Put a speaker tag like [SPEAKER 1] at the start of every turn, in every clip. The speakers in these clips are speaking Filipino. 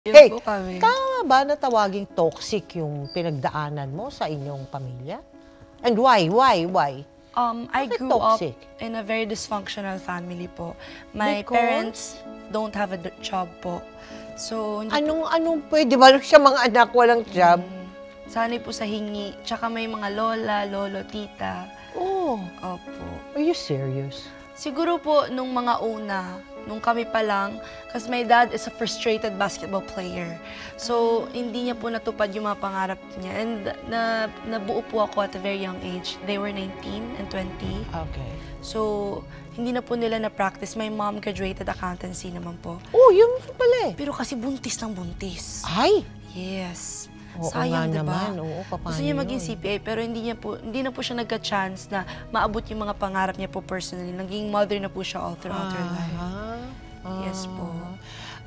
[SPEAKER 1] Yun
[SPEAKER 2] Hey,
[SPEAKER 1] po kami.
[SPEAKER 2] tama ba na tawaging toxic yung pinagdaanan mo sa inyong pamilya? And why?
[SPEAKER 1] I
[SPEAKER 2] Bakit
[SPEAKER 1] grew up
[SPEAKER 2] toxic?
[SPEAKER 1] in a very dysfunctional family po. My
[SPEAKER 2] Because?
[SPEAKER 1] parents don't have a job po. So, hindi po,
[SPEAKER 2] Anong pwede ba siya mga anak walang job?
[SPEAKER 1] sanay po sa hingi. Tsaka may mga lola, lolo, tita.
[SPEAKER 2] Oh,
[SPEAKER 1] Opo.
[SPEAKER 2] are you serious?
[SPEAKER 1] Siguro po, nung mga una, nung kami pa lang, kasi my dad is a frustrated basketball player. So, hindi niya po natupad yung mga pangarap niya. And nabuo po ako at a very young age. They were 19 and 20.
[SPEAKER 2] Okay.
[SPEAKER 1] So, hindi na po nila na-practice. My mom graduated accountancy naman po.
[SPEAKER 2] Oh, yun pala eh.
[SPEAKER 1] Pero kasi buntis ng buntis.
[SPEAKER 2] Ay!
[SPEAKER 1] Yes.
[SPEAKER 2] Oo
[SPEAKER 1] Sayang,
[SPEAKER 2] nga
[SPEAKER 1] diba?
[SPEAKER 2] naman. Oo, paano
[SPEAKER 1] Gusto niya maging
[SPEAKER 2] yun?
[SPEAKER 1] CPA, pero hindi na po siya nagka-chance na maabot yung mga pangarap niya po personally. Naging mother na po siya all throughout her life. Yes po.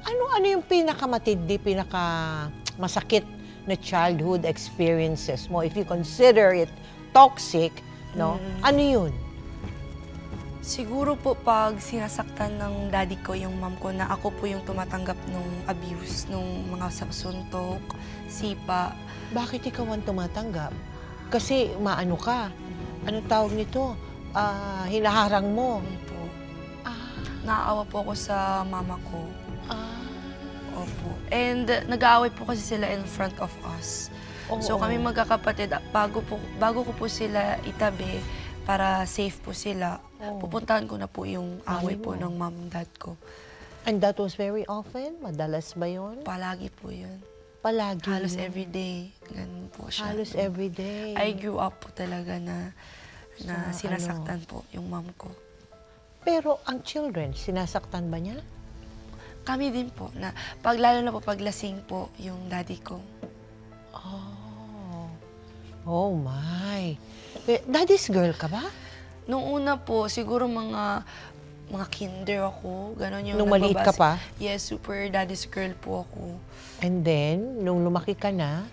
[SPEAKER 2] Ano yung pinakamatindi, pinakamasakit na childhood experiences mo? If you consider it toxic, no? Ano yun?
[SPEAKER 1] Siguro po pag sinasaktan ng daddy ko, yung mom ko, na ako po yung tumatanggap nung abuse, nung mga suntok, sipa.
[SPEAKER 2] Bakit ikaw ang tumatanggap? Kasi maano ka? Anong tawag nito? Hinaharang mo.
[SPEAKER 1] Yun po. Naaawa po ako sa mama ko. Opo. And nag-aaway po kasi sila in front of us. So kami magkakapatid, bago ko po sila itabi, para safe po sila, pupuntahan ko na po yung away po ng mom and dad ko.
[SPEAKER 2] And that was very often? Madalas ba yun?
[SPEAKER 1] Palagi po yun.
[SPEAKER 2] Palagi?
[SPEAKER 1] Halos everyday. Ganun po siya.
[SPEAKER 2] Halos everyday?
[SPEAKER 1] I grew up po talaga na sinasaktan po yung mom ko.
[SPEAKER 2] Pero ang children, sinasaktan ba niya?
[SPEAKER 1] Kami din po, na lalo na po paglasing po yung daddy ko.
[SPEAKER 2] Oh my. Daddy's girl ka ba?
[SPEAKER 1] Nung una po, siguro mga kinder ako, gano'n yung
[SPEAKER 2] Nung maliit ka pa?
[SPEAKER 1] Yes, super daddy's girl po ako.
[SPEAKER 2] And then, nung lumaki ka na,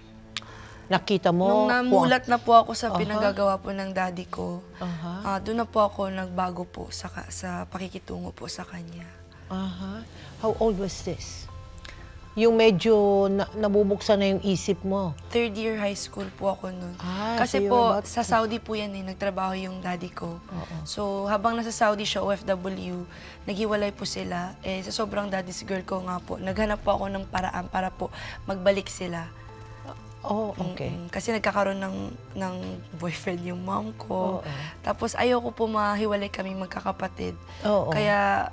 [SPEAKER 2] nakita mo...
[SPEAKER 1] Nung namulat na po ako sa pinagagawa po ng daddy ko, doon na po ako nagbago po sa pakikitungo po sa kanya.
[SPEAKER 2] How old was this? Yung medyo nabubuksan na yung isip mo.
[SPEAKER 1] Third year high school po ako nun.
[SPEAKER 2] so
[SPEAKER 1] Kasi
[SPEAKER 2] you're
[SPEAKER 1] po,
[SPEAKER 2] about-
[SPEAKER 1] sa Saudi po yan nagtrabaho yung daddy ko. So, habang nasa Saudi siya, OFW, naghiwalay po sila. Sa sobrang daddy's girl ko nga po, naghanap po ako ng paraan para po magbalik sila.
[SPEAKER 2] Oh, okay.
[SPEAKER 1] Kasi nagkakaroon ng boyfriend yung mom ko. Tapos ayoko po mahiwalay kaming magkakapatid. Kaya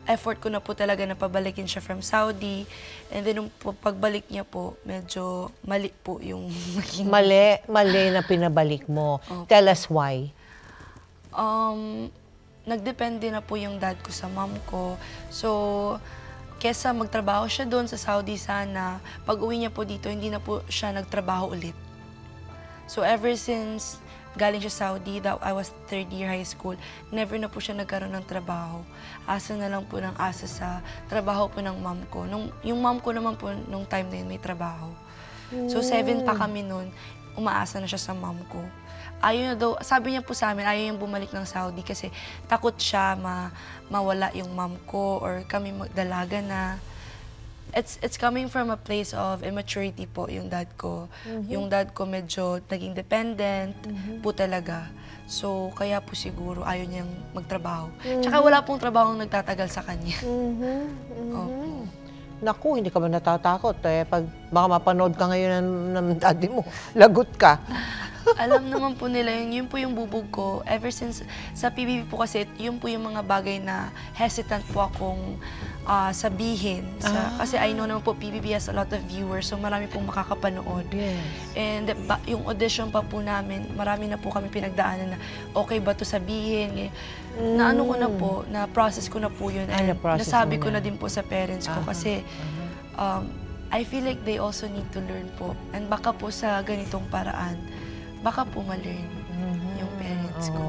[SPEAKER 1] effort ko na po talaga na pabalikin siya from Saudi. And then, nung pagbalik niya po, medyo mali po yung naging...
[SPEAKER 2] Mali na pinabalik mo. Tell us why.
[SPEAKER 1] Nagdepende na po yung dad ko sa mom ko. So, kesa magtrabaho siya doon sa Saudi sana, pag uwi niya po dito, hindi na po siya nagtrabaho ulit. So, ever since galing siya Saudi, I was third year high school, never na po siya nagkaroon ng trabaho. Asa na lang po ng asa sa trabaho po ng mom ko. Yung mom ko naman po, nung time na yun, may trabaho. So, 7 pa kami nun, umaasa na siya sa mom ko. Ayaw na daw, sabi niya po sa amin, ayaw niyang bumalik ng Saudi kasi takot siya mawala yung mom ko or kami magdalaga na. It's coming from a place of immaturity po, yung dad ko. Yung dad ko medyo naging dependent po talaga. So, kaya po siguro ayaw niyang magtrabaho. Tsaka wala pong trabaho nagtatagal sa kanya.
[SPEAKER 2] Naku, hindi ka ba natatakot? Pag baka mapanood ka ngayon ng daddy mo, lagot ka.
[SPEAKER 1] Alam naman po nila yun po yung bubog ko. Ever since sa PBB po kasi, yun po yung mga bagay na hesitant po akong sabihin. Kasi I know naman po PBB has a lot of viewers, so marami pong makakapanood.
[SPEAKER 2] Yes.
[SPEAKER 1] And yung audition pa po namin, marami na po kami pinagdaanan na okay ba to sabihin. Na ano ko na po, na process ko na po yun. And nasabi ko na din po sa parents ko kasi I feel like they also need to learn po. And baka po sa ganitong paraan, baka po ma-learn yung parents ko.